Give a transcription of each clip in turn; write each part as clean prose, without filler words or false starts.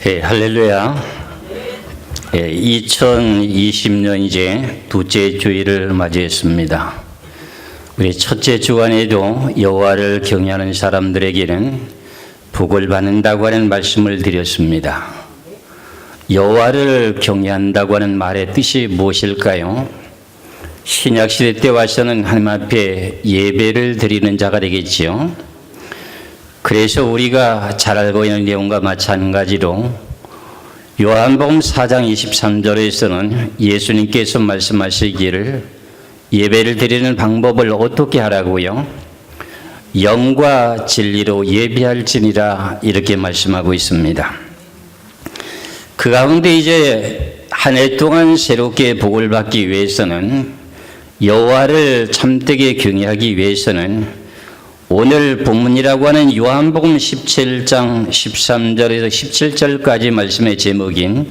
할렐루야. 2020년 이제 두째 주일을 맞이했습니다. 우리 첫째 주간에도 여호와를 경외하는 사람들에게는 복을 받는다고 하는 말씀을 드렸습니다. 여호와를 경외한다고 하는 말의 뜻이 무엇일까요? 신약시대 때 와서는 하나님 앞에 예배를 드리는 자가 되겠지요. 그래서 우리가 잘 알고 있는 내용과 마찬가지로 요한복음 4장 23절에서는 예수님께서 말씀하시기를 예배를 드리는 방법을 어떻게 하라고요? 영과 진리로 예배할지니라 이렇게 말씀하고 있습니다. 그 가운데 이제 한 해 동안 새롭게 복을 받기 위해서는 여호와를 참되게 경외하기 위해서는 오늘 본문이라고 하는 요한복음 17장 13절에서 17절까지 말씀의 제목인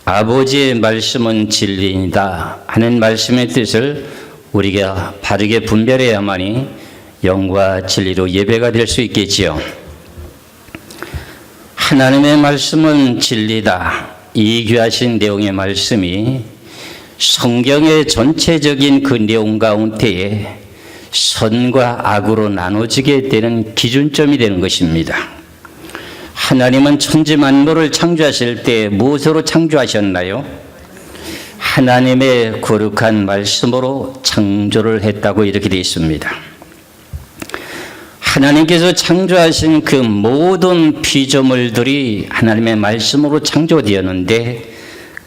아버지의 말씀은 진리이다 하는 말씀의 뜻을 우리가 바르게 분별해야만이 영과 진리로 예배가 될 수 있겠지요. 하나님의 말씀은 진리다. 이 귀하신 내용의 말씀이 성경의 전체적인 그 내용 가운데에 선과 악으로 나눠지게 되는 기준점이 되는 것입니다. 하나님은 천지 만물을 창조하실 때 무엇으로 창조하셨나요? 하나님의 거룩한 말씀으로 창조를 했다고 이렇게 되어 있습니다. 하나님께서 창조하신 그 모든 피조물들이 하나님의 말씀으로 창조되었는데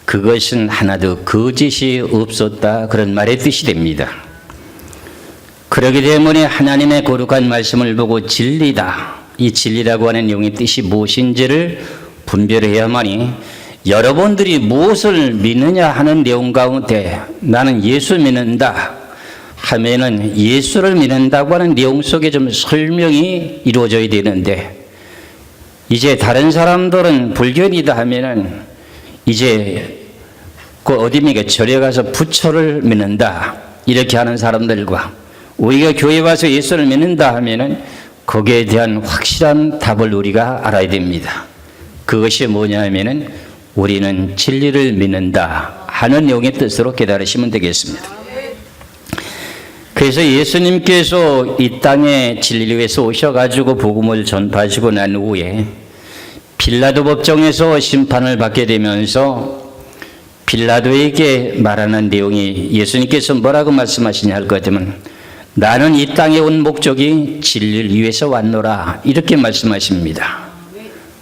그것은 하나도 거짓이 없었다 그런 말의 뜻이 됩니다. 그렇기 때문에 하나님의 거룩한 말씀을 보고 진리다. 이 진리라고 하는 내용의 뜻이 무엇인지를 분별해야만이 여러분들이 무엇을 믿느냐 하는 내용 가운데 나는 예수 믿는다 하면은 예수를 믿는다고 하는 내용 속에 좀 설명이 이루어져야 되는데 이제 다른 사람들은 불교인이다 하면은 이제 그 어디입니까? 절에 가서 부처를 믿는다 이렇게 하는 사람들과 우리가 교회 와서 예수를 믿는다 하면은 거기에 대한 확실한 답을 우리가 알아야 됩니다. 그것이 뭐냐 하면은 우리는 진리를 믿는다 하는 내용의 뜻으로 깨달으시면 되겠습니다. 그래서 예수님께서 이 땅에 진리를 위해서 오셔가지고 복음을 전파하시고 난 후에 빌라도 법정에서 심판을 받게 되면서 빌라도에게 말하는 내용이 예수님께서 뭐라고 말씀하시냐 할 것 같으면 나는 이 땅에 온 목적이 진리를 위해서 왔노라 이렇게 말씀하십니다.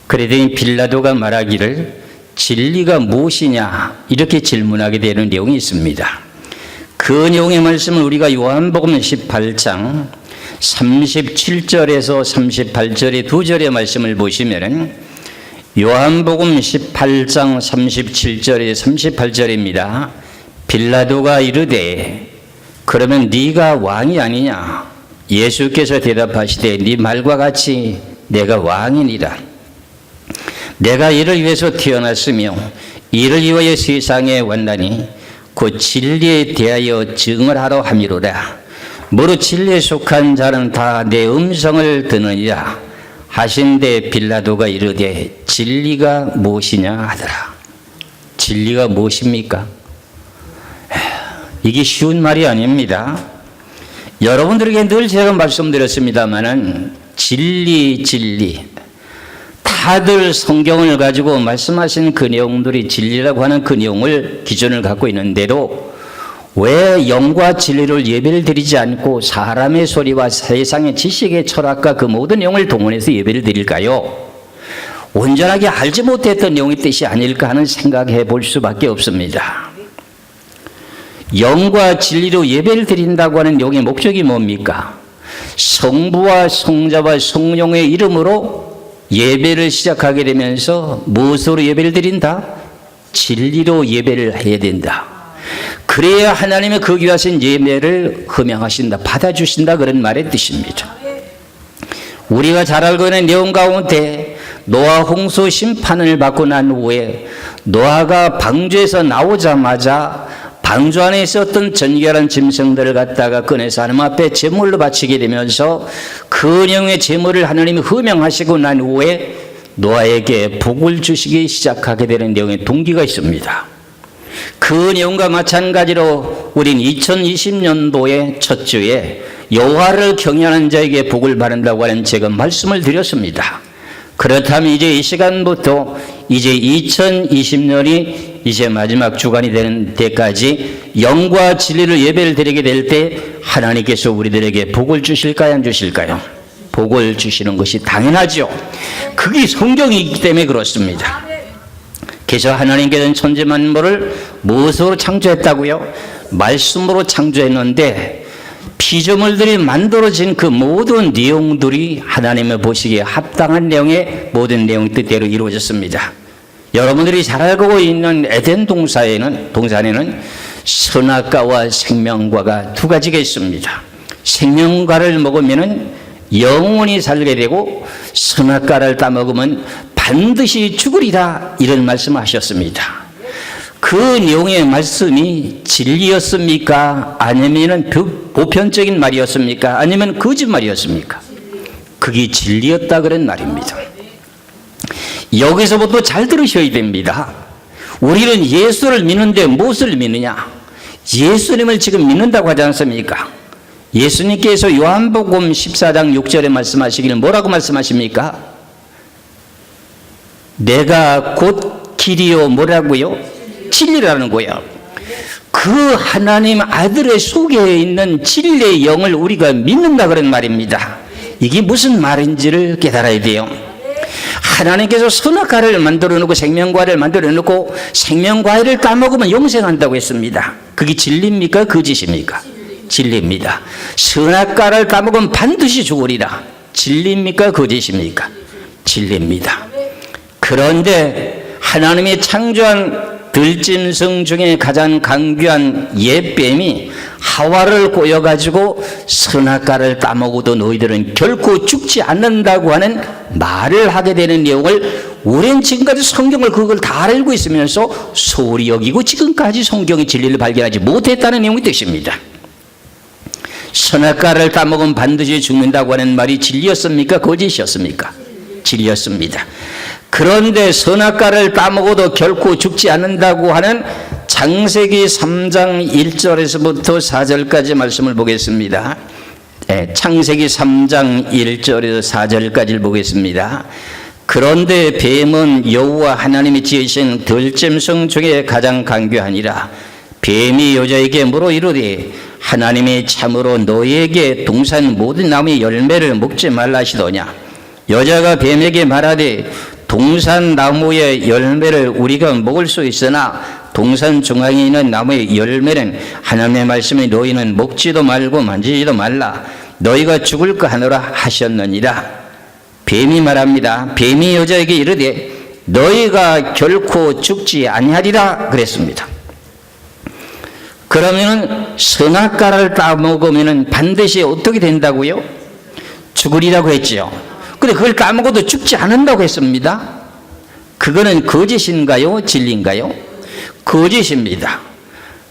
그러더니 빌라도가 말하기를 진리가 무엇이냐 이렇게 질문하게 되는 내용이 있습니다. 그 내용의 말씀을 우리가 요한복음 18장 37절에서 38절의 두 절의 말씀을 보시면은 요한복음 18장 37절에 38절입니다. 빌라도가 이르되 그러면 네가 왕이 아니냐? 예수께서 대답하시되 네 말과 같이 내가 왕이니라. 내가 이를 위해서 태어났으며 이를 위하여 세상에 왔나니 그 진리에 대하여 증을 하러 함이로라. 무릇 진리에 속한 자는 다 내 음성을 듣느니라 하신데 빌라도가 이르되 진리가 무엇이냐 하더라. 진리가 무엇입니까? 이게 쉬운 말이 아닙니다. 여러분들에게 늘 제가 말씀드렸습니다마는 진리 다들 성경을 가지고 말씀하신 그 내용들이 진리라고 하는 그 내용을 기준을 갖고 있는데도 왜 영과 진리를 예배를 드리지 않고 사람의 소리와 세상의 지식의 철학과 그 모든 내용을 동원해서 예배를 드릴까요? 온전하게 알지 못했던 내용의 뜻이 아닐까 하는 생각해 볼 수밖에 없습니다. 영과 진리로 예배를 드린다고 하는 내용의 목적이 뭡니까? 성부와 성자와 성령의 이름으로 예배를 시작하게 되면서 무엇으로 예배를 드린다? 진리로 예배를 해야 된다. 그래야 하나님의 그 귀하신 예배를 흠양하신다, 받아주신다 그런 말의 뜻입니다. 우리가 잘 알고 있는 내용 가운데 노아 홍수 심판을 받고 난 후에 노아가 방주에서 나오자마자 방주 안에 있었던 전결한 짐승들을 갖다가 꺼내서 하나님 앞에 제물로 바치게 되면서 그 내용의 제물을 하나님이 흠양하시고 난 후에 노아에게 복을 주시기 시작하게 되는 내용의 동기가 있습니다. 그 내용과 마찬가지로 우린 2020년도의 첫 주에 여호와를 경외하는 자에게 복을 바란다고 하는 제가 말씀을 드렸습니다. 그렇다면 이제 이 시간부터 이제 2020년이 이제 마지막 주간이 되는 때까지 영과 진리를 예배를 드리게 될 때 하나님께서 우리들에게 복을 주실까요, 안 주실까요? 복을 주시는 것이 당연하죠. 그게 성경이기 때문에 그렇습니다. 그래서 하나님께서는 천지 만물을 무엇으로 창조했다고요? 말씀으로 창조했는데 피조물들이 만들어진 그 모든 내용들이 하나님의 보시기에 합당한 내용의 모든 내용 뜻대로 이루어졌습니다. 여러분들이 잘 알고 있는 에덴 동산에는 선악과와 생명과가 두 가지가 있습니다. 생명과를 먹으면 영원히 살게 되고 선악과를 따먹으면 반드시 죽으리라, 이런 말씀을 하셨습니다. 그 내용의 말씀이 진리였습니까? 아니면 보편적인 말이었습니까? 아니면 거짓말이었습니까? 그게 진리였다 그런 말입니다. 여기서부터 잘 들으셔야 됩니다. 우리는 예수를 믿는데 무엇을 믿느냐? 예수님을 지금 믿는다고 하지 않습니까? 예수님께서 요한복음 14장 6절에 말씀하시기를 뭐라고 말씀하십니까? 내가 곧 길이요 뭐라고요? 진리라는 거예요. 그 하나님 아들의 속에 있는 진리의 영을 우리가 믿는다 그런 말입니다. 이게 무슨 말인지를 깨달아야 돼요. 하나님께서 선악과를 만들어 놓고 생명과를 만들어 놓고 생명과를 따먹으면 영생한다고 했습니다. 그게 진리입니까? 거짓입니까? 진리입니다. 선악과를 따먹으면 반드시 죽으리라. 진리입니까? 거짓입니까? 진리입니다. 그런데 하나님이 창조한 들짐승 중에 가장 강귀한 옛뱀이 하와를 꼬여가지고 선악과를 따먹어도 너희들은 결코 죽지 않는다고 하는 말을 하게 되는 내용을 우리는 지금까지 성경을 그걸 다 알고 있으면서 소홀히 여기고 지금까지 성경의 진리를 발견하지 못했다는 내용이 뜻입니다. 선악과를 따먹으면 반드시 죽는다고 하는 말이 진리였습니까? 거짓이었습니까? 진리였습니다. 그런데 선악과를 따먹어도 결코 죽지 않는다고 하는 창세기 3장 1절에서부터 4절까지 말씀을 보겠습니다. 창세기 3장 1절에서 4절까지를 보겠습니다. 그런데 뱀은 여호와 하나님이 지으신 들짐승 중에 가장 강교하니라. 뱀이 여자에게 물어 이르되 하나님이 참으로 너희에게 동산 모든 나무의 열매를 먹지 말라 하시더냐. 여자가 뱀에게 말하되 동산 나무의 열매를 우리가 먹을 수 있으나 동산 중앙에 있는 나무의 열매는 하나님의 말씀이 너희는 먹지도 말고 만지지도 말라. 너희가 죽을까 하노라 하셨느니라. 뱀이 말합니다. 뱀이 여자에게 이르되 너희가 결코 죽지 아니하리라 그랬습니다. 그러면 선악과를 따먹으면 반드시 어떻게 된다고요? 죽으리라고 했죠. 근데 그걸 따먹어도 죽지 않는다고 했습니다. 그거는 거짓인가요? 진리인가요? 거짓입니다.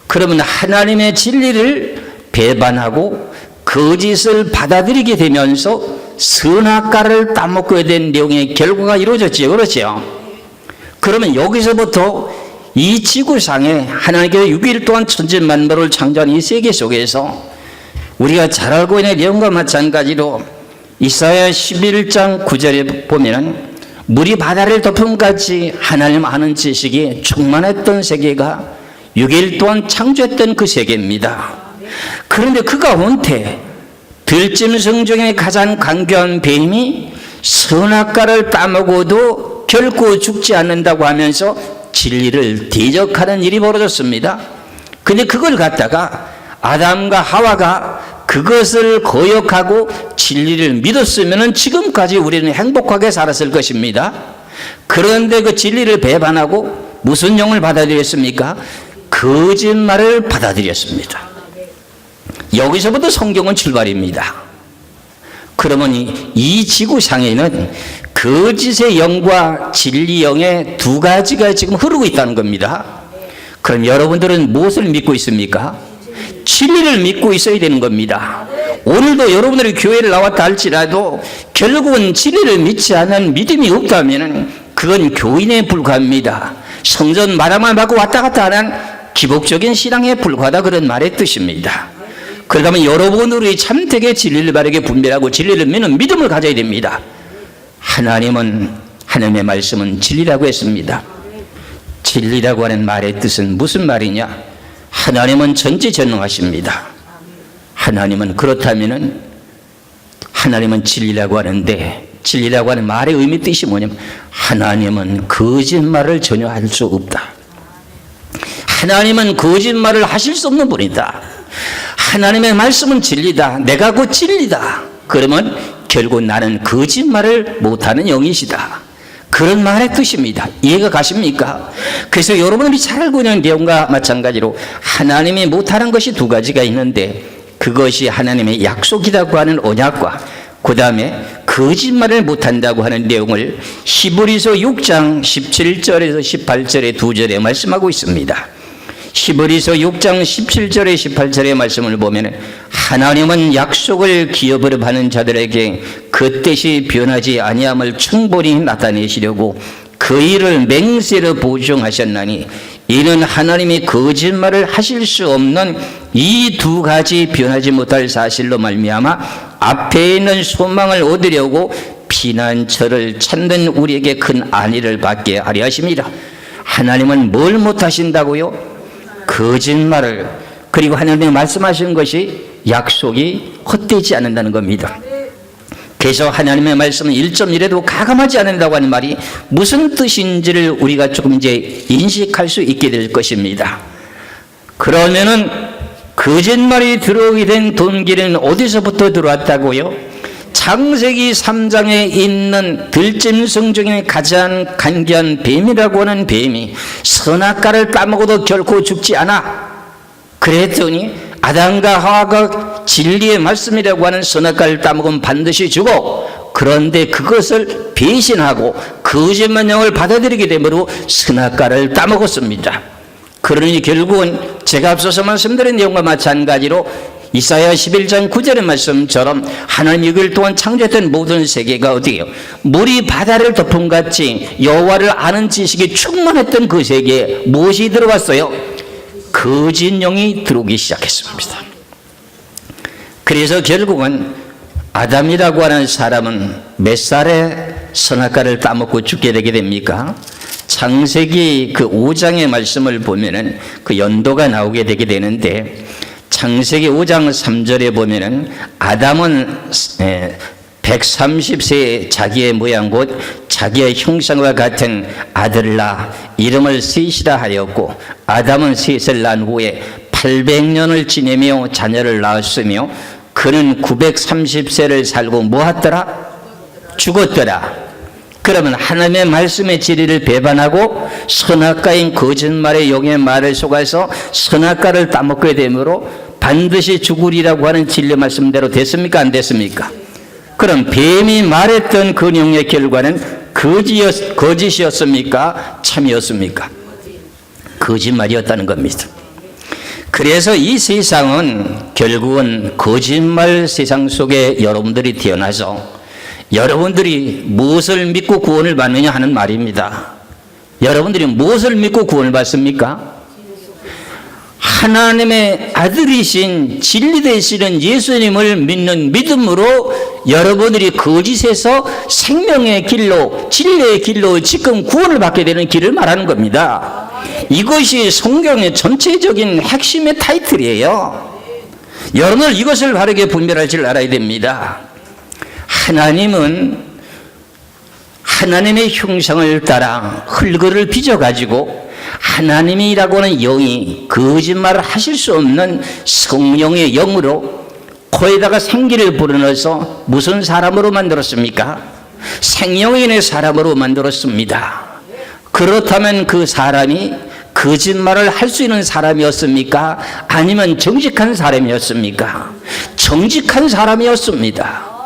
그러면 하나님의 진리를 배반하고 거짓을 받아들이게 되면서 선악과를 따먹게 된 내용의 결과가 이루어졌지요. 그렇죠? 그러면 여기서부터 이 지구상에 하나님께서 6일 동안 천지 만물을 창조한 이 세계 속에서 우리가 잘 알고 있는 내용과 마찬가지로 이사야 11장 9절에 보면은 물이 바다를 덮음같이 하나님 아는 지식이 충만했던 세계가 6일 동안 창조했던 그 세계입니다. 그런데 그 가운데 들짐승 중에 가장 강교한 뱀이 선악과를 따먹어도 결코 죽지 않는다고 하면서 진리를 대적하는 일이 벌어졌습니다. 근데 그걸 갖다가 아담과 하와가 그것을 거역하고 진리를 믿었으면 지금까지 우리는 행복하게 살았을 것입니다. 그런데 그 진리를 배반하고 무슨 영을 받아들였습니까? 거짓말을 받아들였습니다. 여기서부터 성경은 출발입니다. 그러면 이 지구상에는 거짓의 영과 진리 영의 두 가지가 지금 흐르고 있다는 겁니다. 그럼 여러분들은 무엇을 믿고 있습니까? 진리를 믿고 있어야 되는 겁니다. 오늘도 여러분들이 교회를 나왔다 할지라도 결국은 진리를 믿지 않는 믿음이 없다면 그건 교인에 불과합니다. 성전 마당만 받고 왔다 갔다 하는 기복적인 신앙에 불과하다, 그런 말의 뜻입니다. 그러면 여러분들이 참되게 진리를 바르게 분별하고 진리를 믿는 믿음을 가져야 됩니다. 하나님의 말씀은 진리라고 했습니다. 진리라고 하는 말의 뜻은 무슨 말이냐? 하나님은 전지전능하십니다. 하나님은 그렇다면은 하나님은 진리라고 하는데, 진리라고 하는 말의 의미 뜻이 뭐냐면 하나님은 거짓말을 전혀 할 수 없다. 하나님은 거짓말을 하실 수 없는 분이다. 하나님의 말씀은 진리다. 내가 그 진리다. 그러면 결국 나는 거짓말을 못하는 영이시다. 그런 말의 뜻입니다. 이해가 가십니까? 그래서 여러분들이 잘 알고 있는 내용과 마찬가지로 하나님이 못하는 것이 두 가지가 있는데, 그것이 하나님의 약속이라고 하는 언약과 그 다음에 거짓말을 못한다고 하는 내용을 히브리서 6장 17절에서 18절의 두 절에 말씀하고 있습니다. 히브리서 6장 17절에 18절의 말씀을 보면 하나님은 약속을 기업으로 받는 자들에게 그 뜻이 변하지 아니함을 충분히 나타내시려고 그 일을 맹세로 보증하셨나니, 이는 하나님이 거짓말을 하실 수 없는 이 두 가지 변하지 못할 사실로 말미암아 앞에 있는 소망을 얻으려고 피난처를 찾는 우리에게 큰 안위를 받게 하려 하십니다. 하나님은 뭘 못하신다고요? 거짓말을. 그리고 하나님이 말씀하신 것이 약속이 헛되지 않는다는 겁니다. 그래서 하나님의 말씀은 1.1에도 가감하지 않는다고 하는 말이 무슨 뜻인지를 우리가 조금 이제 인식할 수 있게 될 것입니다. 그러면은 거짓말이 들어오게 된 동기는 어디서부터 들어왔다고요? 창세기 3장에 있는 들짐승 중에 가장 간교한 뱀이라고 하는 뱀이 선악과를 따먹어도 결코 죽지 않아. 그랬더니 아담과 하와가 진리의 말씀이라고 하는 선악과를 따먹으면 반드시 죽어. 그런데 그것을 배신하고 거짓말령을 받아들이게 되므로 선악과를 따먹었습니다. 그러니 결국은 제가 앞서서 말씀드린 내용과 마찬가지로 이사야 11장 9절의 말씀처럼 하나님 6일 동안 창조했던 모든 세계가 어디예요? 물이 바다를 덮음같이 여호와를 아는 지식이 충만했던 그 세계에 무엇이 들어왔어요? 거짓 영이 들어오기 시작했습니다. 그래서 결국은 아담이라고 하는 사람은 몇 살에 선악과를 따먹고 죽게 되게 됩니까? 창세기 그 5장의 말씀을 보면은 그 연도가 나오게 되게 되는데, 창세기 5장 3절에 보면은 아담은 130세에 자기의 모양 곧 자기의 형상과 같은 아들을 낳아 이름을 셋이라 하였고, 아담은 셋을 낳은 후에 800년을 지내며 자녀를 낳았으며 그는 930세를 살고 뭐하더라? 죽었더라. 그러면 하나님의 말씀의 진리를 배반하고 선악과인 거짓말의 영의 말을 속아서 선악과를 따먹게 되므로 반드시 죽으리라고 하는 진리 말씀대로 됐습니까? 안 됐습니까? 그럼 뱀이 말했던 그 영의 결과는 거짓이었습니까? 참이었습니까? 거짓말이었다는 겁니다. 그래서 이 세상은 결국은 거짓말 세상 속에 여러분들이 태어나서 여러분들이 무엇을 믿고 구원을 받느냐 하는 말입니다. 여러분들이 무엇을 믿고 구원을 받습니까? 하나님의 아들이신 진리 되시는 예수님을 믿는 믿음으로 여러분들이 거짓에서 생명의 길로, 진리의 길로 지금 구원을 받게 되는 길을 말하는 겁니다. 이것이 성경의 전체적인 핵심의 타이틀이에요. 여러분들 이것을 바르게 분별할 줄 알아야 됩니다. 하나님은 하나님의 형상을 따라 흙을 빚어가지고 하나님이라고 하는 영이 거짓말을 하실 수 없는 성령의 영으로 코에다가 생기를 불어넣어서 무슨 사람으로 만들었습니까? 생명인의 사람으로 만들었습니다. 그렇다면 그 사람이 거짓말을 할 수 있는 사람이었습니까? 아니면 정직한 사람이었습니까? 정직한 사람이었습니다.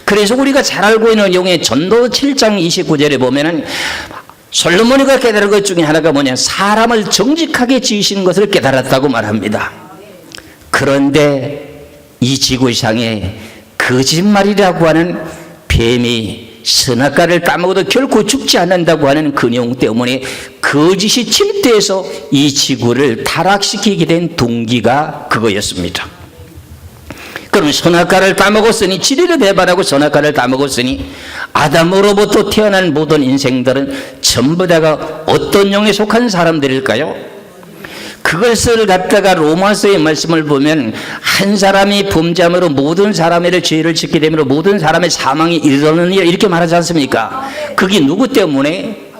그래서 우리가 잘 알고 있는 용의 전도 7장 29절에 보면은 솔로몬이가 깨달은 것 중에 하나가 뭐냐, 사람을 정직하게 지으시는 것을 깨달았다고 말합니다. 그런데 이 지구상에 거짓말이라고 하는 뱀이 선악과를 따먹어도 결코 죽지 않는다고 하는 그 내용 때문에 거짓이 침투해서 이 지구를 타락시키게 된 동기가 그거였습니다. 그럼 선악과를 따먹었으니, 진리를 배반하고 선악과를 따먹었으니 아담으로부터 태어난 모든 인생들은 전부 다가 어떤 영에 속한 사람들일까요? 그것을 갖다가 로마서의 말씀을 보면 한 사람이 범죄함으로 모든 사람의 죄를 짓게 되므로 모든 사람의 사망이 이르느니라 이렇게 말하지 않습니까? 그게 누구 때문에?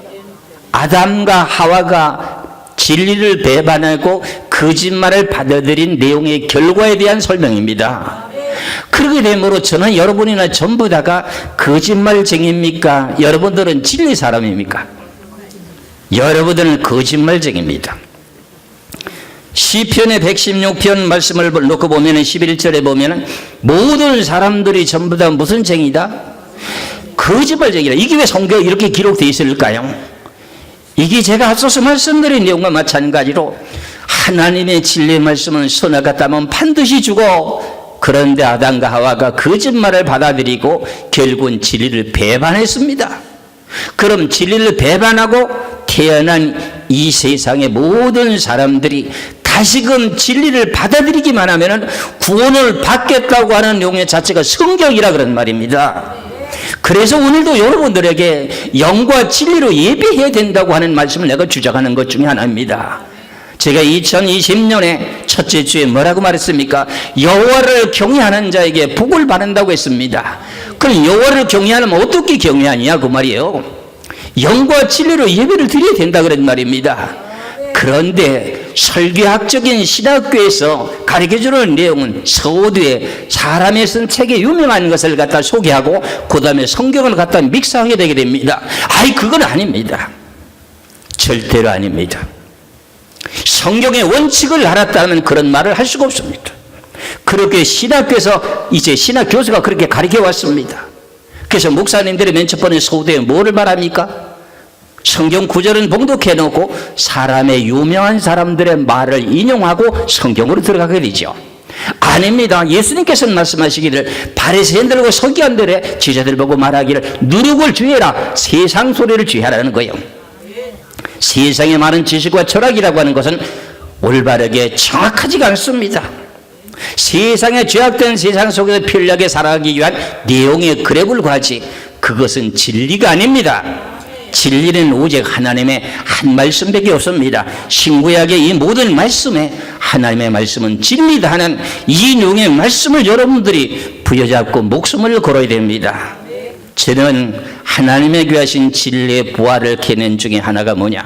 아담과 하와가 진리를 배반하고 거짓말을 받아들인 내용의 결과에 대한 설명입니다. 그렇게 되므로 저는 여러분이나 전부 다가 거짓말쟁이입니까? 여러분들은 진리 사람입니까? 여러분들은 거짓말쟁이입니다. 시편의 116편 말씀을 놓고 보면 11절에 보면 모든 사람들이 전부 다 무슨 쟁이다? 거짓말쟁이다. 이게 왜 성경에 이렇게 기록되어 있을까요? 이게 제가 앞서서 말씀드린 내용과 마찬가지로 하나님의 진리의 말씀은 선악과 따면 반드시 죽어. 그런데 아담과 하와가 거짓말을 받아들이고 결국은 진리를 배반했습니다. 그럼 진리를 배반하고 태어난 이 세상의 모든 사람들이 다시금 진리를 받아들이기만 하면 구원을 받겠다고 하는 내용의 자체가 성경이라 그런 말입니다. 그래서 오늘도 여러분들에게 영과 진리로 예배해야 된다고 하는 말씀을 내가 주장하는 것 중에 하나입니다. 제가 2020년에 첫째 주에 뭐라고 말했습니까? 여호와를 경외하는 자에게 복을 받는다고 했습니다. 그럼 여호와를 경외하려면 어떻게 경외하냐 그 말이에요. 영과 진리로 예배를 드려야 된다 그런 말입니다. 그런데 설교학적인 신학교에서 가르쳐주는 내용은 서두에 사람이 쓴 책에 유명한 것을 갖다 소개하고 그 다음에 성경을 갖다 믹스하게 되게 됩니다. 아이 그건 아닙니다. 절대로 아닙니다. 성경의 원칙을 알았다면 그런 말을 할 수가 없습니다. 그렇게 신학교에서 이제 신학 교수가 그렇게 가르쳐 왔습니다. 그래서 목사님들이 맨 첫 번째 서두에 뭐를 말합니까? 성경 구절은 봉독해 놓고 사람의 유명한 사람들의 말을 인용하고 성경으로 들어가게 되죠. 아닙니다. 예수님께서는 말씀하시기를 바리새인들과 서기관들의 제자들 보고 말하기를 누룩을 주의해라, 세상 소리를 주의하라는 거예요. 세상의 많은 지식과 철학이라고 하는 것은 올바르게 정확하지가 않습니다. 세상에 죄악된 세상 속에서 편리하게 살아가기 위한 내용의 글에 불과하지 그것은 진리가 아닙니다. 진리는 오직 하나님의 한 말씀밖에 없습니다. 신구약의 이 모든 말씀에 하나님의 말씀은 진리다 하는 이 내용의 말씀을 여러분들이 부여잡고 목숨을 걸어야 됩니다. 저는 하나님의 귀하신 진리의 부활을 캐낸 중에 하나가 뭐냐?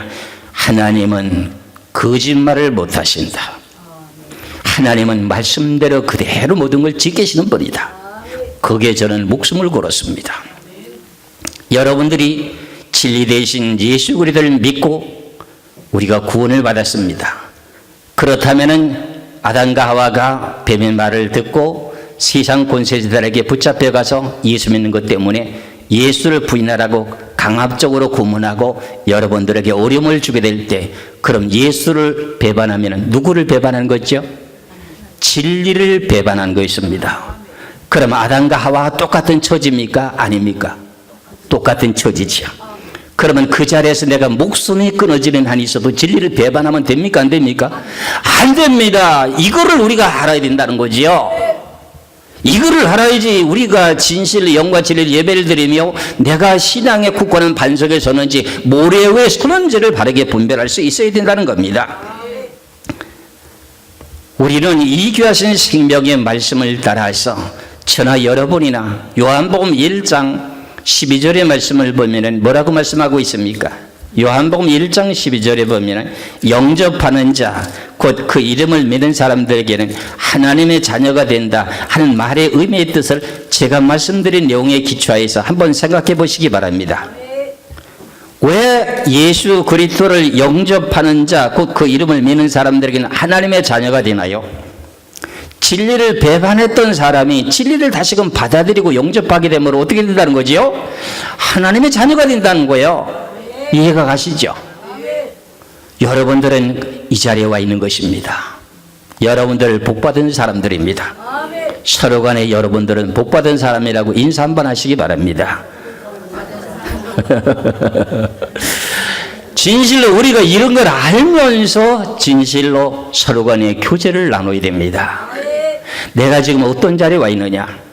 하나님은 거짓말을 못하신다. 하나님은 말씀대로 그대로 모든 걸 지키시는 분이다. 거기에 저는 목숨을 걸었습니다. 여러분들이 진리 대신 예수 그리스도를 믿고 우리가 구원을 받았습니다. 그렇다면 아담과 하와가 뱀의 말을 듣고 세상 권세자들에게 붙잡혀 가서 예수 믿는 것 때문에 예수를 부인하라고 강압적으로 고문하고 여러분들에게 어려움을 주게 될 때 그럼 예수를 배반하면 누구를 배반한 거죠? 진리를 배반한 것입니다. 그럼 아담과 하와와 똑같은 처지입니까? 아닙니까? 똑같은 처지죠. 그러면 그 자리에서 내가 목숨이 끊어지는 한이 있어도 진리를 배반하면 됩니까? 안 됩니까? 안 됩니다. 이거를 우리가 알아야 된다는 거지요. 이거를 알아야지 우리가 진실, 영과 진리를 예배를 드리며 내가 신앙의 굳건한 반석에 서는지 모래 위에 서는지를 바르게 분별할 수 있어야 된다는 겁니다. 우리는 이 귀하신 생명의 말씀을 따라서 저나 여러분이나 요한복음 1장 12절의 말씀을 보면 뭐라고 말씀하고 있습니까? 요한복음 1장 12절에 보면 영접하는 자, 곧 그 이름을 믿는 사람들에게는 하나님의 자녀가 된다 하는 말의 의미의 뜻을 제가 말씀드린 내용에 기초하여서 한번 생각해 보시기 바랍니다. 왜 예수 그리스도를 영접하는 자, 곧 그 이름을 믿는 사람들에게는 하나님의 자녀가 되나요? 진리를 배반했던 사람이 진리를 다시금 받아들이고 영접하게 되면 어떻게 된다는 거지요? 하나님의 자녀가 된다는 거예요. 이해가 가시죠? 여러분들은 이 자리에 와 있는 것입니다. 여러분들 복받은 사람들입니다. 서로 간에 여러분들은 복받은 사람이라고 인사 한번 하시기 바랍니다. 진실로 우리가 이런 걸 알면서 진실로 서로 간에 교제를 나눠야 됩니다. 내가 지금 어떤 자리에 와 있느냐?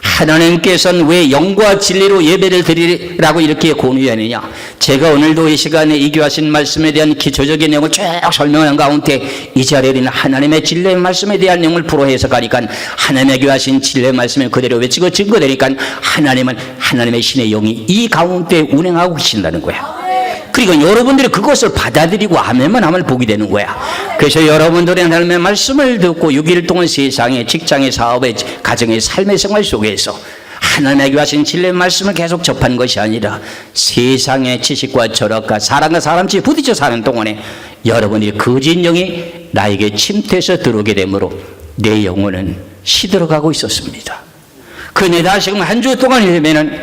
하나님께서는 왜 영과 진리로 예배를 드리라고 이렇게 권유하느냐? 제가 오늘도 이 시간에 이교하신 말씀에 대한 기초적인 내용을 쭉 설명한 가운데 이 자리에는 하나님의 진리의 말씀에 대한 내용을 풀어 해석하니까 하나님의 교하신 진리의 말씀을 그대로 외치고 증거되니까 하나님은 하나님의 신의 영이 이 가운데 운행하고 계신다는 거야. 그리고 여러분들이 그것을 받아들이고 아멘만 하면 복이 되는 거야. 그래서 여러분들이 하나님의 말씀을 듣고 6일 동안 세상에, 직장에, 사업에, 가정의 삶의 생활 속에서 하나님의 교하신 진리의 말씀을 계속 접한 것이 아니라 세상의 지식과 철학과 사람과 사람끼리 부딪혀 사는 동안에 여러분이 거짓 영이 나에게 침투해서 들어오게 되므로 내 영혼은 시들어가고 있었습니다. 그런데 다시금 한 주 동안 되면은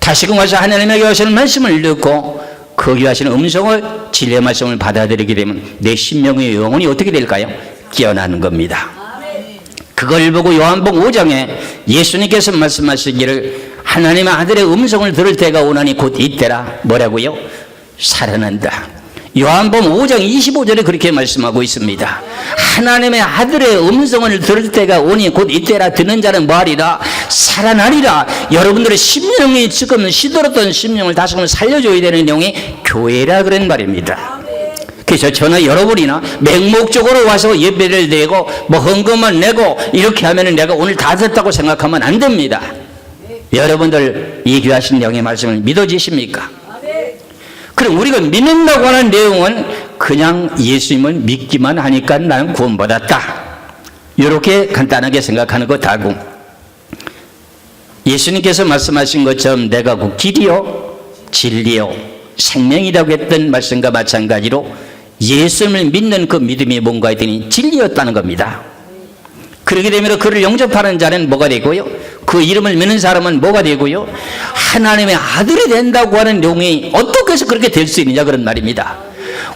다시금 와서 하나님의 교하시는 말씀을 듣고 그 귀하신 음성을 진리의 말씀을 받아들이게 되면 내 심령의 영혼이 어떻게 될까요? 깨어나는 겁니다. 그걸 보고 요한복음 5장에 예수님께서 말씀하시기를 하나님의 아들의 음성을 들을 때가 오나니 곧 이때라. 뭐라고요? 살아난다. 요한복음 5장 25절에 그렇게 말씀하고 있습니다. 하나님의 아들의 음성을 들을 때가 오니 곧 이때라. 듣는 자는 뭐하리라? 살아나리라. 여러분들의 심령이 지금 시들었던 심령을 다시금 살려줘야 되는 내용이 교회라 그런 말입니다. 그래서 저는 여러분이나 맹목적으로 와서 예배를 드리고 뭐 헌금만 내고 이렇게 하면 내가 오늘 다 됐다고 생각하면 안 됩니다. 여러분들 이 귀하신 영의 말씀을 믿어지십니까? 그럼 우리가 믿는다고 하는 내용은 그냥 예수님을 믿기만 하니까 나는 구원받았다. 이렇게 간단하게 생각하는 것하고 예수님께서 말씀하신 것처럼 내가 그 길이요 진리요 생명이라고 했던 말씀과 마찬가지로 예수님을 믿는 그 믿음이 뭔가 했더니 진리였다는 겁니다. 그렇게 되면 그를 영접하는 자는 뭐가 되고요? 그 이름을 믿는 사람은 뭐가 되고요? 하나님의 아들이 된다고 하는 내용이 어떻게 해서 그렇게 될 수 있느냐 그런 말입니다.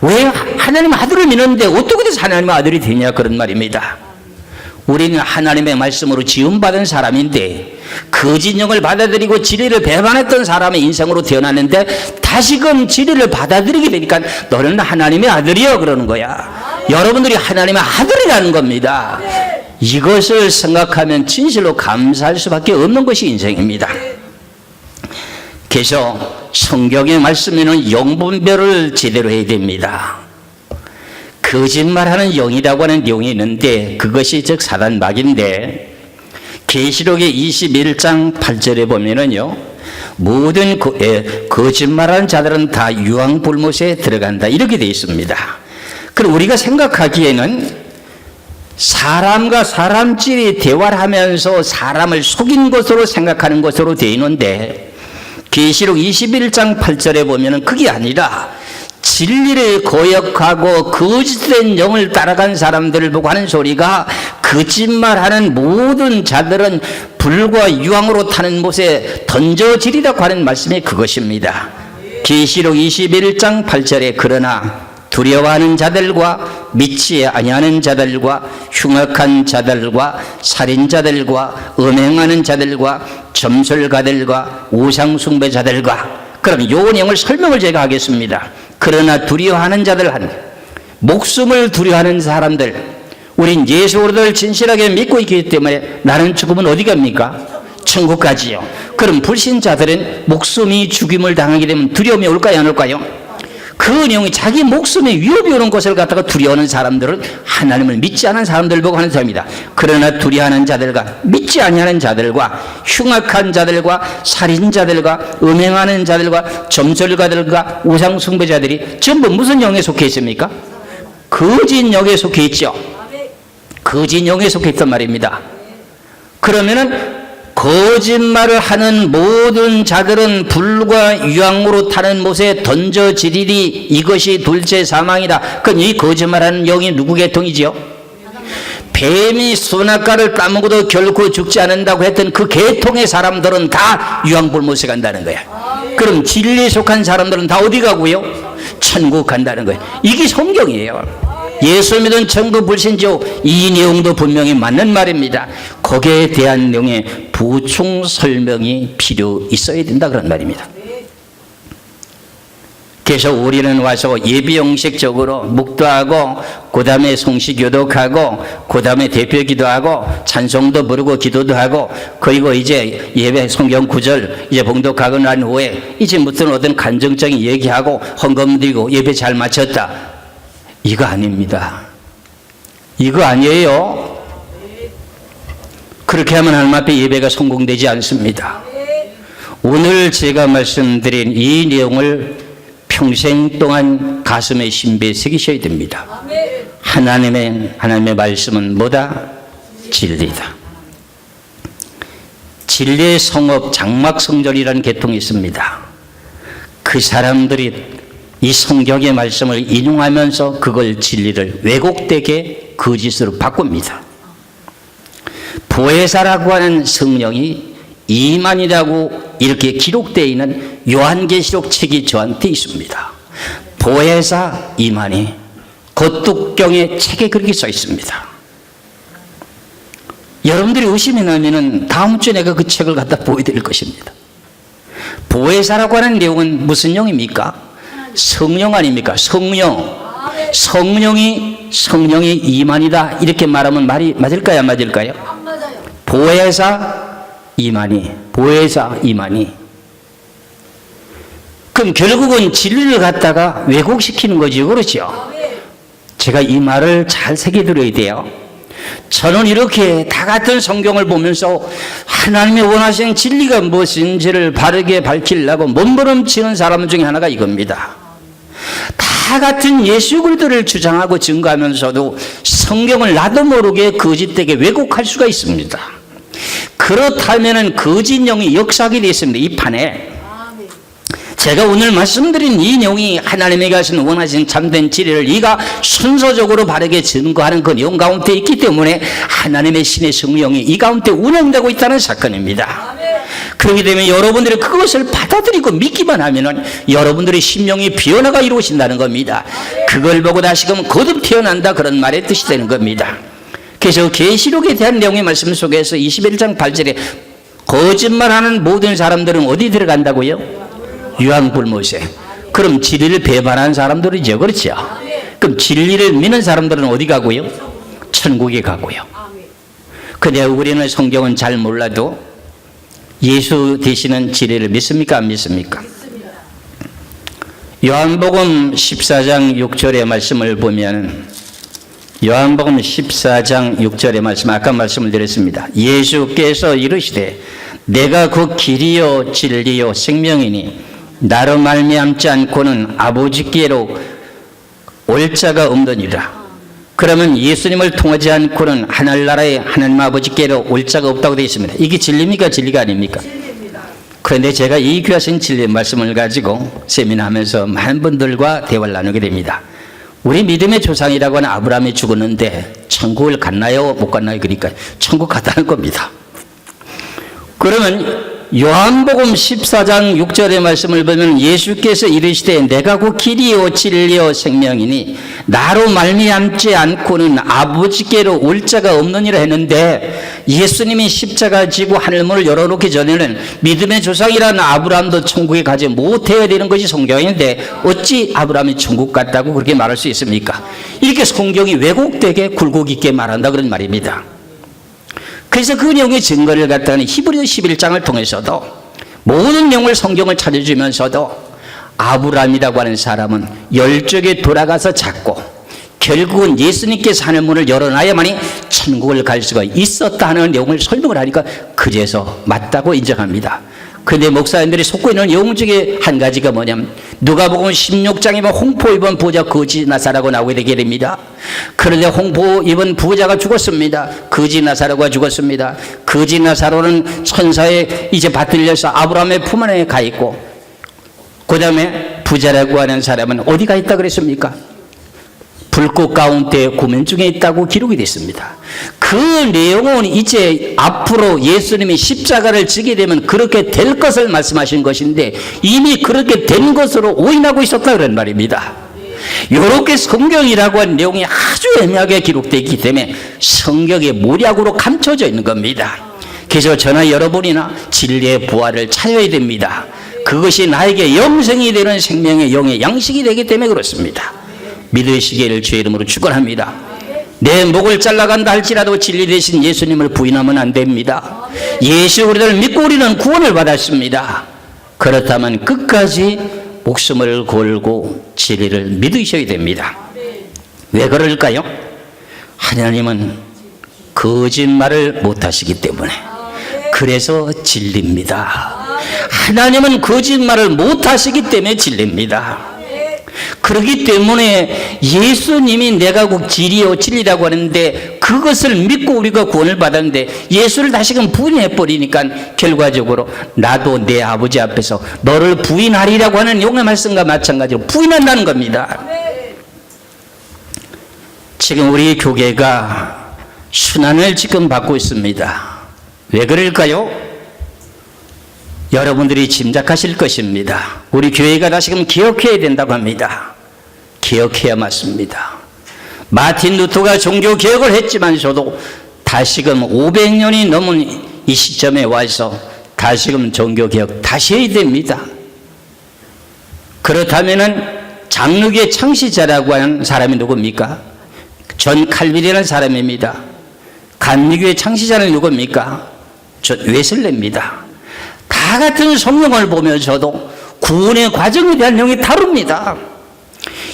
왜 하나님의 아들을 믿는데 어떻게 해서 하나님의 아들이 되냐 그런 말입니다. 우리는 하나님의 말씀으로 지음받은 사람인데 거짓 영을 받아들이고 진리를 배반했던 사람의 인생으로 태어났는데 다시금 진리를 받아들이게 되니까 너는 하나님의 아들이여 그러는 거야. 여러분들이 하나님의 아들이라는 겁니다. 이것을 생각하면 진실로 감사할 수밖에 없는 것이 인생입니다. 그래서 성경의 말씀에는 영분별을 제대로 해야 됩니다. 거짓말하는 영이라고 하는 내용이 있는데 그것이 즉 사단마귀인데 계시록의 21장 8절에 보면은요 모든 거짓말하는 자들은 다 유황불못에 들어간다 이렇게 되어 있습니다. 그럼 우리가 생각하기에는 사람과 사람끼리 대화를 하면서 사람을 속인 것으로 생각하는 것으로 되어 있는데 계시록 21장 8절에 보면은 그게 아니라 진리를 거역하고 거짓된 영을 따라간 사람들을 보고 하는 소리가 거짓말하는 모든 자들은 불과 유황으로 타는 못에 던져지리라고 하는 말씀이 그것입니다. 계시록 21장 8절에 그러나 두려워하는 자들과 믿지 아니하는 자들과 흉악한 자들과 살인자들과 음행하는 자들과 점술가들과 우상숭배자들과 그럼 요 내용을 설명을 제가 하겠습니다. 그러나 두려워하는 자들 목숨을 두려워하는 사람들 우린 예수 그리스도를 진실하게 믿고 있기 때문에 나는 죽으면 어디 갑니까? 천국까지요. 그럼 불신자들은 목숨이 죽임을 당하게 되면 두려움이 올까요 안 올까요? 그 내용이 자기 목숨에 위협이 오는 것을 갖다가 두려워하는 사람들은 하나님을 믿지 않은 사람들 보고 하는 사람입니다. 그러나 두려워하는 자들과 믿지 아니하는 자들과 흉악한 자들과 살인자들과 음행하는 자들과 점술가들과 우상숭배자들이 전부 무슨 영에 속해 있습니까? 거짓 영에 속해 있죠. 거짓 영에 속해 있단 말입니다. 그러면은 거짓말을 하는 모든 자들은 불과 유황으로 타는 못에 던져지리리 이것이 둘째 사망이다. 그럼 이 거짓말하는 영이 누구 계통이지요? 뱀이 선악과를 따먹어도 결코 죽지 않는다고 했던 그 계통의 사람들은 다 유황불못에 간다는 거야. 그럼 진리에 속한 사람들은 다 어디 가고요? 천국 간다는 거예요. 이게 성경이에요. 예수 믿은 천국 불신조 이 내용도 분명히 맞는 말입니다. 거기에 대한 내용의 부충 설명이 필요 있어야 된다 그런 말입니다. 그래서 우리는 와서 예배 형식적으로 묵도하고 그 다음에 성시교독하고 그 다음에 대표기도하고 찬송도 부르고 기도도 하고 그리고 이제 예배 성경 구절 이제 봉독하고 난 후에 이제부터는 어떤 간정적인 얘기하고 헌금 드리고 예배 잘 마쳤다. 이거 아닙니다. 이거 아니에요. 그렇게 하면 하나님 앞에 예배가 성공되지 않습니다. 오늘 제가 말씀드린 이 내용을 평생 동안 가슴에 심배에 새기셔야 됩니다. 하나님의 말씀은 뭐다? 진리다. 진리의 성읍 장막성전이라는 계통이 있습니다. 그 사람들이 이 성경의 말씀을 인용하면서 그걸 진리를 왜곡되게 거짓으로 바꿉니다. 보혜사라고 하는 성령이 이만이라고 이렇게 기록되어 있는 요한계시록 책이 저한테 있습니다. 보혜사 이만희 겉뚜경의 책에 그렇게 써 있습니다. 여러분들이 의심이 나면은 다음 주에 내가 그 책을 갖다 보여드릴 것입니다. 보혜사라고 하는 내용은 무슨 영입니까? 성령 아닙니까? 성령이 이만이다 이렇게 말하면 말이 맞을까요? 안 맞을까요? 안 맞아요. 보혜사 이만희. 그럼 결국은 진리를 갖다가 왜곡시키는 거죠. 그렇죠? 제가 이 말을 잘 새겨들어야 돼요. 저는 이렇게 다 같은 성경을 보면서 하나님의 원하시는 진리가 무엇인지를 바르게 밝히려고 몸부림치는 사람 중에 하나가 이겁니다. 다 같은 예수 그리스도를 주장하고 증거하면서도 성경을 나도 모르게 거짓되게 왜곡할 수가 있습니다. 그렇다면 거짓 영이 역사하게 되어 있습니다. 이 판에 제가 오늘 말씀드린 이 내용이 하나님에게 하신 원하신 참된 진리를 네가 순서적으로 바르게 증거하는 그 내용 가운데 있기 때문에 하나님의 신의 성령이 이 가운데 운영되고 있다는 사건입니다. 그렇기 때문에 여러분들이 그것을 받아들이고 믿기만 하면 여러분들의 심령이 변화가 이루어진다는 겁니다. 그걸 보고 다시금 거듭 태어난다 그런 말의 뜻이 되는 겁니다. 그래서 계시록에 대한 내용의 말씀 속에서 21장 8절에 거짓말하는 모든 사람들은 어디 들어간다고요? 유황불못에. 그럼 진리를 배반하는 사람들이죠. 그렇죠? 그럼 진리를 믿는 사람들은 어디 가고요? 천국에 가고요. 근데 우리는 성경은 잘 몰라도 예수 되시는 진리를 믿습니까? 안 믿습니까? 요한복음 14장 6절의 말씀을 보면 요한복음 14장 6절의 말씀 아까 말씀을 드렸습니다. 예수께서 이르시되 내가 그 길이요 진리요 생명이니 나로 말미암지 않고는 아버지께로 올 자가 없느니라. 그러면 예수님을 통하지 않고는 하늘나라에 하나님 아버지께로 올 자가 없다고 되어 있습니다. 이게 진리입니까? 진리가 아닙니까? 진리입니다. 그런데 제가 이 귀하신 진리의 말씀을 가지고 세미나하면서 많은 분들과 대화를 나누게 됩니다. 우리 믿음의 조상이라고 하는 아브라함이 죽었는데 천국을 갔나요? 못 갔나요? 그러니까 천국 갔다는 겁니다. 그러면 요한복음 14장 6절의 말씀을 보면 예수께서 이르시되 내가 그 길이요 진리요 생명이니 나로 말미암지 않고는 아버지께로 올 자가 없느니라 했는데 예수님이 십자가 지고 하늘문을 열어놓기 전에는 믿음의 조상이라는 아브라함도 천국에 가지 못해야 되는 것이 성경인데 어찌 아브라함이 천국 갔다고 그렇게 말할 수 있습니까? 이렇게 성경이 왜곡되게 굴곡 있게 말한다 그런 말입니다. 그래서 그 내용의 증거를 갖다는 히브리서 11장을 통해서도 모든 내용을 성경을 찾아주면서도 아브라함이라고 하는 사람은 열적에 돌아가서 찾고 결국은 예수님께서 하늘문을 열어놔야만이 천국을 갈 수가 있었다 하는 내용을 설명을 하니까 그제서 맞다고 인정합니다. 그런데 목사님들이 속고 있는 내용 중에 한 가지가 뭐냐면 누가복음 16장이면 홍포 입은 부자 거지 나사라고 나오게 되게 됩니다. 그런데 홍포 입은 부자가 죽었습니다. 거지 나사로가 죽었습니다. 거지 나사로는 천사에 이제 받들려서 아브라함의 품 안에 가 있고 그 다음에 부자라고 하는 사람은 어디 가 있다 그랬습니까? 불꽃 가운데 고면 중에 있다고 기록이 됐습니다. 그 내용은 이제 앞으로 예수님이 십자가를 지게 되면 그렇게 될 것을 말씀하신 것인데 이미 그렇게 된 것으로 오인하고 있었다 그런 말입니다. 이렇게 성경이라고 하는 내용이 아주 애매하게 기록되어 있기 때문에 성경의 모략으로 감춰져 있는 겁니다. 그래서 저나 여러분이나 진리의 부활을 찾아야 됩니다. 그것이 나에게 영생이 되는 생명의 영의 양식이 되기 때문에 그렇습니다. 믿으시기를 주의 이름으로 축원합니다. 내 목을 잘라간다 할지라도 진리 되신 예수님을 부인하면 안 됩니다. 예수 그리스도를 믿고 우리는 구원을 받았습니다. 그렇다면 끝까지 목숨을 걸고 진리를 믿으셔야 됩니다. 왜 그럴까요? 하나님은 거짓말을 못하시기 때문에. 그래서 진리입니다. 하나님은 거짓말을 못하시기 때문에 진리입니다. 그렇기 때문에 예수님이 내가 곧 길이요 진리라고 하는데 그것을 믿고 우리가 구원을 받았는데 예수를 다시금 부인해버리니까 결과적으로 나도 내 아버지 앞에서 너를 부인하리라고 하는 용의 말씀과 마찬가지로 부인한다는 겁니다. 지금 우리 교계가 순환을 지금 받고 있습니다. 왜 그럴까요? 여러분들이 짐작하실 것입니다. 우리 교회가 다시금 기억해야 된다고 합니다. 기억해야 맞습니다. 마틴 루터가 종교개혁을 했지만서도 다시금 500년이 넘은 이 시점에 와서 다시금 종교개혁 다시 해야 됩니다. 그렇다면 장르교의 창시자라고 하는 사람이 누굽니까? 존 칼빈이라는 사람입니다. 감리교의 창시자는 누굽니까? 존 웨슬레입니다. 다 같은 성경을 보면서도 구원의 과정에 대한 내용이 다릅니다.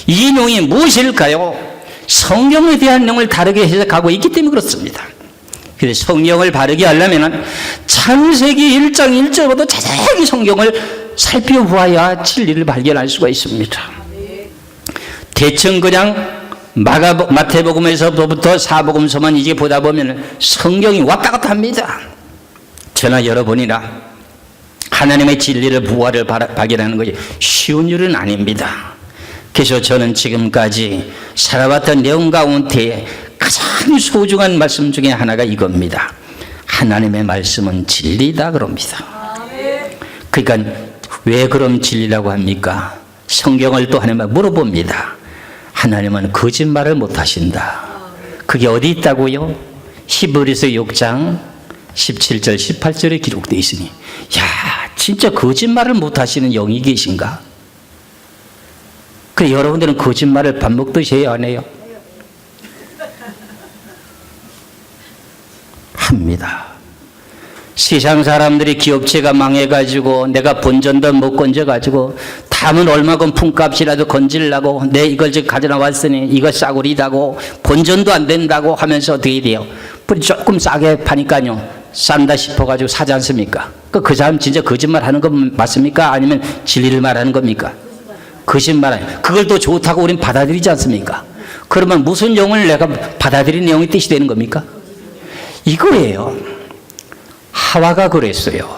이 내용이 무엇일까요? 성경에 대한 내용을 다르게 해석하고 있기 때문에 그렇습니다. 그래서 성경을 바르게 하려면 창세기 1장 1절부터 자세히 성경을 살펴보아야 진리를 발견할 수가 있습니다. 대충 그냥 마태복음에서부터 사복음서만 이제 보다 보면 성경이 왔다 갔다 합니다. 저나 여러분이나 하나님의 진리를 부활을 발견하는 것이 쉬운 일은 아닙니다. 그래서 저는 지금까지 살아왔던 내용 가운데 가장 소중한 말씀 중에 하나가 이겁니다. 하나님의 말씀은 진리다 그럽니다. 그러니까 왜 그럼 진리라고 합니까? 성경을 또 하나님께 물어봅니다. 하나님은 거짓말을 못하신다. 그게 어디 있다고요? 히브리서 6장 17절 18절에 기록되어 있으니 야 진짜 거짓말을 못하시는 영이 계신가? 그래 여러분들은 거짓말을 밥 먹듯이 해요 안 해요? 합니다. 세상 사람들이 기업체가 망해가지고 내가 본전도 못 건져가지고 담은 얼마건 품값이라도 건지려고 내 이걸 지금 가져나왔으니 이거 싸구리다고 본전도 안 된다고 하면서 어떻게 돼요? 조금 싸게 파니까요 싼다 싶어가지고 사지 않습니까? 그 사람 진짜 거짓말 하는 거 맞습니까? 아니면 진리를 말하는 겁니까? 거짓말. 그걸 또 좋다고 우린 받아들이지 않습니까? 그러면 무슨 영을 내가 받아들이는 영이 뜻이 되는 겁니까? 이거예요. 하와가 그랬어요.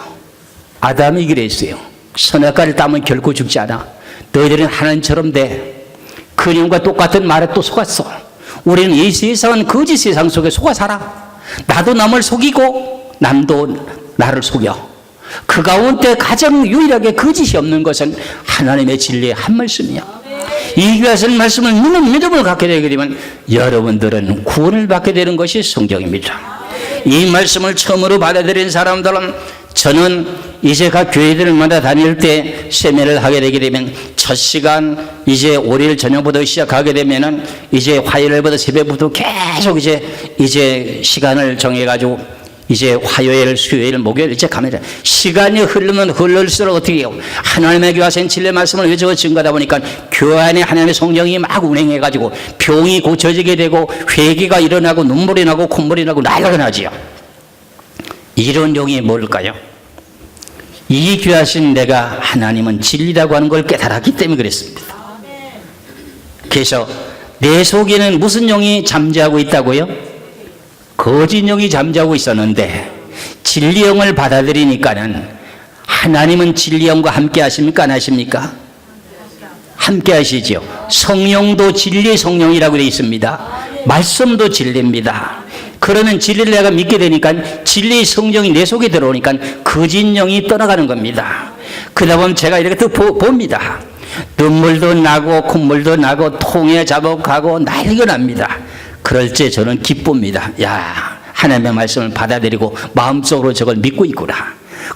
아담이 그랬어요. 선악과를 따면 결코 죽지 않아. 너희들은 하나님처럼 돼. 그 영과 똑같은 말에 또 속았어. 우리는 이 세상은 거짓 세상 속에 속아 살아. 나도 남을 속이고 남도 나를 속여. 그 가운데 가장 유일하게 거짓이 없는 것은 하나님의 진리의 한 말씀이야. 이 귀하신 말씀을 믿음을 갖게 되게 되면 여러분들은 구원을 받게 되는 것이 성경입니다. 이 말씀을 처음으로 받아들인 사람들은 저는 이제 각 교회들마다 다닐 때 세미나를 하게 되게 되면 첫 시간 이제 월요일 저녁부터 시작하게 되면은 이제 화요일부터 새벽부터 계속 이제 시간을 정해가지고 이제 화요일, 수요일, 목요일 이제 가면 돼. 시간이 흐르면 흐를수록 어떻게 해요? 하나님의 교하신 진리의 말씀을 외쳐 증거하다 보니까 교회 안에 하나님의 성령이 막 운행해가지고 병이 고쳐지게 되고 회개가 일어나고 눈물이 나고 콧물이 나고 난리가 나지요. 이런 용이 뭘까요? 이 귀하신 내가 하나님은 진리라고 하는 걸 깨달았기 때문에 그랬습니다. 그래서 내 속에는 무슨 영이 잠재하고 있다고요? 거짓 영이 잠재하고 있었는데 진리 영을 받아들이니까는 하나님은 진리 영과 함께 하십니까? 안 하십니까? 함께 하시죠. 성령도 진리의 성령이라고 되어 있습니다. 말씀도 진리입니다. 그러면 진리를 내가 믿게 되니까 진리의 성령이 내 속에 들어오니까 거짓 영이 떠나가는 겁니다. 그러다 보면 제가 이렇게 또 봅니다. 눈물도 나고 콧물도 나고 통에 자복하고 난리가 납니다. 그럴 때 저는 기쁩니다. 야, 하나님의 말씀을 받아들이고 마음속으로 저걸 믿고 있구나.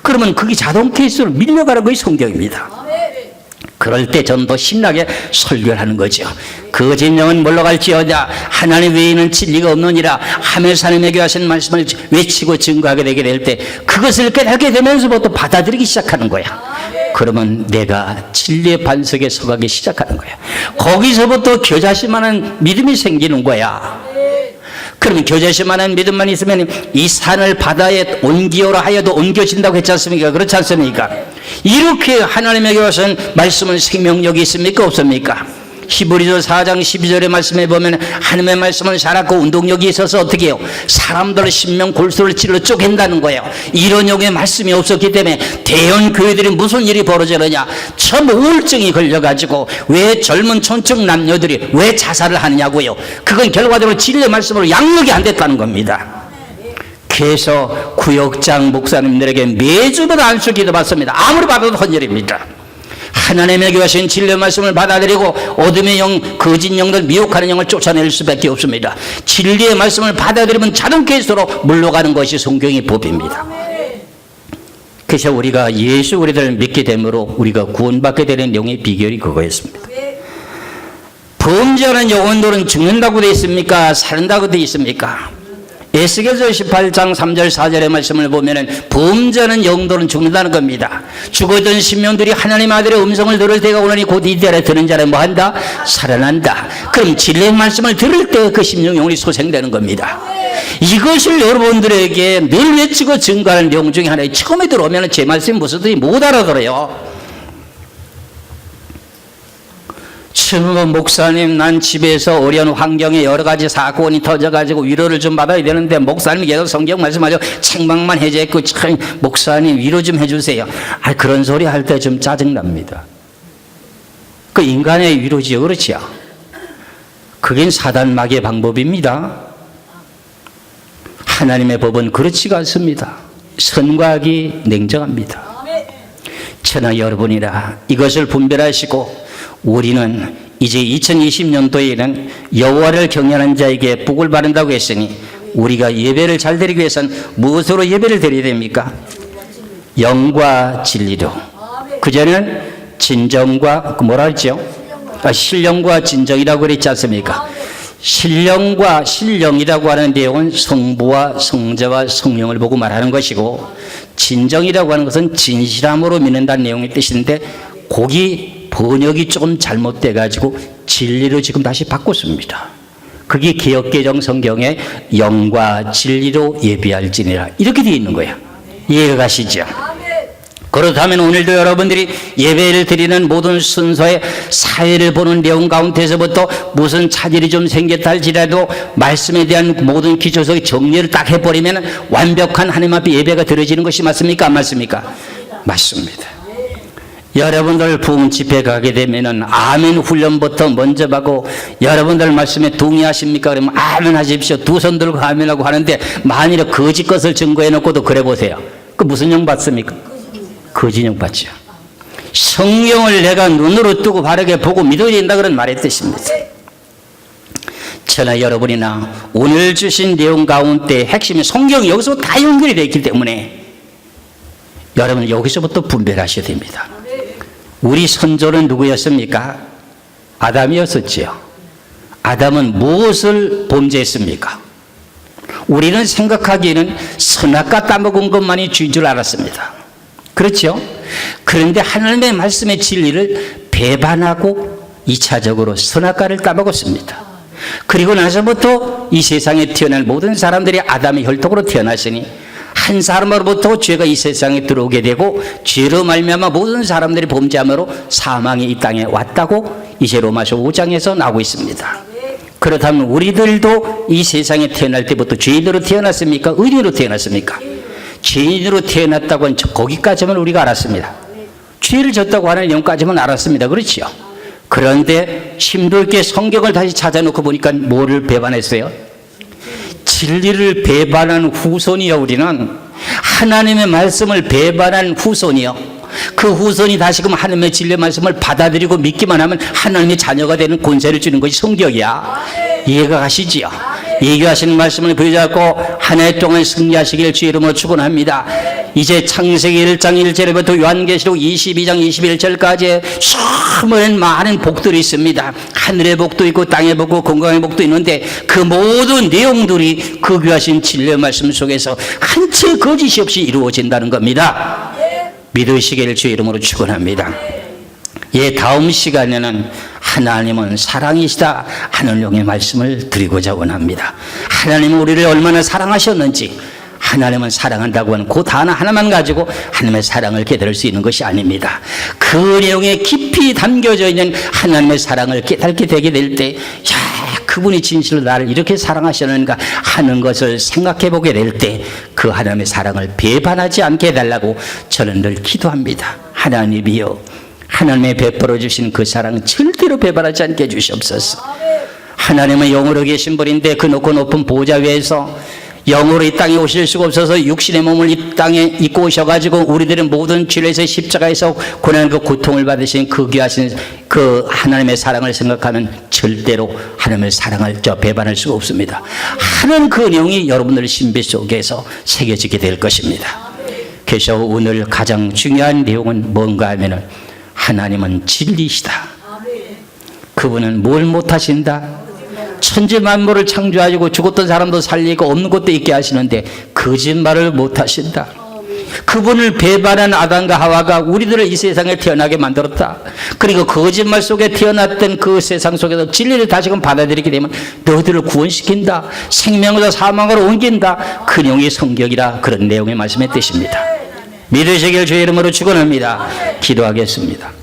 그러면 그게 자동 케이스로 밀려가는 것이 성경입니다. 그럴 때 저는 더 신나게 설교를 하는 거죠. 거짓 영은 물러갈지어다 하나님 외에는 진리가 없느니라 하면서 하나님에게 하신 말씀을 외치고 증거하게 되게 될 때 그것을 깨닫게 되면서부터 받아들이기 시작하는 거야. 그러면 내가 진리의 반석에 서가기 시작하는 거야. 거기서부터 겨자씨만한 믿음이 생기는 거야. 그러면 겨자씨만한 믿음만 있으면 이 산을 바다에 옮기오라 하여도 옮겨진다고 했지 않습니까? 그렇지 않습니까? 이렇게 하나님에게 와서는 말씀은 생명력이 있습니까? 없습니까? 히브리서 4장 12절의 말씀에 보면 하나님의 말씀은 살았고 운동력이 있어서 어떻게 해요? 사람들의 신명 골수를 찔러 쪼갠다는 거예요. 이런 용의 말씀이 없었기 때문에 대형 교회들이 무슨 일이 벌어지느냐? 참 우울증이 걸려가지고 왜 젊은 촌청 남녀들이 왜 자살을 하느냐고요. 그건 결과적으로 진리의 말씀으로 양육이 안 됐다는 겁니다. 그래서 구역장 목사님들에게 매주마다 안수 기도 받습니다. 아무리 받아도 헌혈입니다. 하나님에게 하신 진리의 말씀을 받아들이고 어둠의 영, 거짓 영들 미혹하는 영을 쫓아낼 수밖에 없습니다. 진리의 말씀을 받아들이면 자동 케이스로 물러가는 것이 성경의 법입니다. 그래서 우리가 예수 우리들을 믿게 되므로 우리가 구원받게 되는 영의 비결이 그거였습니다. 범죄하는 영혼들은 죽는다고 되어 있습니까? 사는다고 되어 있습니까? 에스겔서 18장 3절 4절의 말씀을 보면은 범죄하는 영들은 죽는다는 겁니다. 죽었던 신명들이 하나님 아들의 음성을 들을 때가 오느니 곧 이때에 들은 자는 뭐한다? 살아난다. 그럼 진리의 말씀을 들을 때 그 심령 영혼이 소생되는 겁니다. 이것을 여러분들에게 늘 외치고 증거하는 내용 중에 하나에 처음에 들어오면 제 말씀이 무엇이든지 못 알아들어요. 처음 목사님 난 집에서 어려운 환경에 여러 가지 사건이 터져가지고 위로를 좀 받아야 되는데 목사님이 계속 성경 말씀하죠. 책망만 해제했고 참 목사님 위로 좀 해주세요. 그런 소리 할 때 좀 짜증납니다. 그 인간의 위로지요. 그렇지요. 그게 사단마귀의 방법입니다. 하나님의 법은 그렇지가 않습니다. 선과 악이 냉정합니다. 저는 여러분이라 이것을 분별하시고 우리는 이제 2020년도에는 여호와를 경외하는 자에게 복을 바른다고 했으니 우리가 예배를 잘 드리기 위해서는 무엇으로 예배를 드려야 됩니까? 영과 진리로. 그전에는 진정과 뭐라 했죠? 신령과 진정이라고 그랬지 않습니까? 신령과 신령이라고 하는 내용은 성부와 성자와 성령을 보고 말하는 것이고 진정이라고 하는 것은 진실함으로 믿는다는 내용의 뜻인데 거기 번역이 조금 잘못돼 가지고 진리로 지금 다시 바꿨습니다. 그게 개역개정 성경에 영과 진리로 예배할지니라 이렇게 되어 있는 거야. 이해가 가시죠? 그렇다면 오늘도 여러분들이 예배를 드리는 모든 순서의 사회를 보는 내용 가운데서부터 무슨 차질이 좀 생겼다 할지라도 말씀에 대한 모든 기초석의 정리를 딱 해버리면 완벽한 하나님 앞에 예배가 드려지는 것이 맞습니까? 안 맞습니까? 맞습니다. 여러분들 부흥 집회 가게 되면은 아멘 훈련부터 먼저 하고 여러분들 말씀에 동의하십니까? 그러면 아멘 하십시오. 두 손 들고 아멘하고 하는데 만일에 거짓 것을 증거해 놓고도 그래 보세요. 그 무슨 영 받습니까? 거짓 영 받죠. 성경을 내가 눈으로 뜨고 바르게 보고 믿어야 된다 그런 말의 뜻입니다. 저나 여러분이나 오늘 주신 내용 가운데 핵심이 성경이 여기서 다 연결이 되어 있기 때문에 여러분 여기서부터 분별하셔야 됩니다. 우리 선조는 누구였습니까? 아담이었었지요. 아담은 무엇을 범죄했습니까? 우리는 생각하기에는 선악과 따먹은 것만이 죄인 줄 알았습니다. 그렇죠? 그런데 하나님의 말씀의 진리를 배반하고 2차적으로 선악과를 따먹었습니다. 그리고 나서부터 이 세상에 태어난 모든 사람들이 아담의 혈통으로 태어났으니 한 사람으로부터 죄가 이 세상에 들어오게 되고 죄로 말미암아 모든 사람들이 범죄함으로 사망이 이 땅에 왔다고 이제 로마서 5장에서 나오고 있습니다. 그렇다면 우리들도 이 세상에 태어날 때부터 죄인으로 태어났습니까? 의인으로 태어났습니까? 죄인으로 태어났다고 하는 거기까지만 우리가 알았습니다. 죄를 졌다고 하는 내용까지만 알았습니다. 그렇지요? 그런데 힘들게 성경을 다시 찾아놓고 보니까 뭐를 배반했어요? 진리를 배반한 후손이요. 우리는 하나님의 말씀을 배반한 후손이요. 그 후손이 다시금 하나님의 진리의 말씀을 받아들이고 믿기만 하면 하나님의 자녀가 되는 권세를 주는 것이 성경이야. 이해가 가시지요? 예교하시는 말씀을 붙잡고 한 해 동안 승리하시길 주 이름으로 축원합니다. 이제 창세기 1장 1절부터 요한계시록 22장 21절까지 수많은 많은 복들이 있습니다. 하늘의 복도 있고 땅의 복도 건강의 복도 있는데 그 모든 내용들이 그 귀하신 진리의 말씀 속에서 한 채 거짓이 없이 이루어진다는 겁니다. 믿으시기를 주 이름으로 축원합니다. 예, 다음 시간에는 하나님은 사랑이시다 하는 용의 말씀을 드리고자 원합니다. 하나님은 우리를 얼마나 사랑하셨는지, 하나님은 사랑한다고 하는 그 단어 하나만 가지고 하나님의 사랑을 깨달을 수 있는 것이 아닙니다. 그 내용에 깊이 담겨져 있는 하나님의 사랑을 깨닫게 되게 될 때, 야, 그분이 진실로 나를 이렇게 사랑하셨는가 하는 것을 생각해 보게 될 때 그 하나님의 사랑을 배반하지 않게 해달라고 저는 늘 기도합니다. 하나님이여, 하나님의 베풀어 주신 그 사랑 절대로 배반하지 않게 해주시옵소서. 하나님은 영으로 계신 분인데 그 높고 높은 보좌 위에서 영으로 이 땅에 오실 수가 없어서 육신의 몸을 이 땅에 입고 오셔가지고 우리들은 모든 죄에서 십자가에서 고난과 고통을 받으신 그 귀하신 그 하나님의 사랑을 생각하면 절대로 하나님의 사랑을 배반할 수가 없습니다. 하는 그 내용이 여러분들 신비 속에서 새겨지게 될 것입니다. 그래서 오늘 가장 중요한 내용은 뭔가 하면은 하나님은 진리시다. 그분은 뭘 못하신다? 천지 만물을 창조하시고 죽었던 사람도 살리고 없는 것도 있게 하시는데 거짓말을 못하신다. 그분을 배반한 아담과 하와가 우리들을 이 세상에 태어나게 만들었다. 그리고 거짓말 속에 태어났던 그 세상 속에서 진리를 다시금 받아들이게 되면 너희들을 구원시킨다. 생명에서 사망으로 옮긴다. 그 내용이 성경이라 그런 내용의 말씀의 뜻입니다. 믿으시길 주의 이름으로 축원합니다. 기도하겠습니다.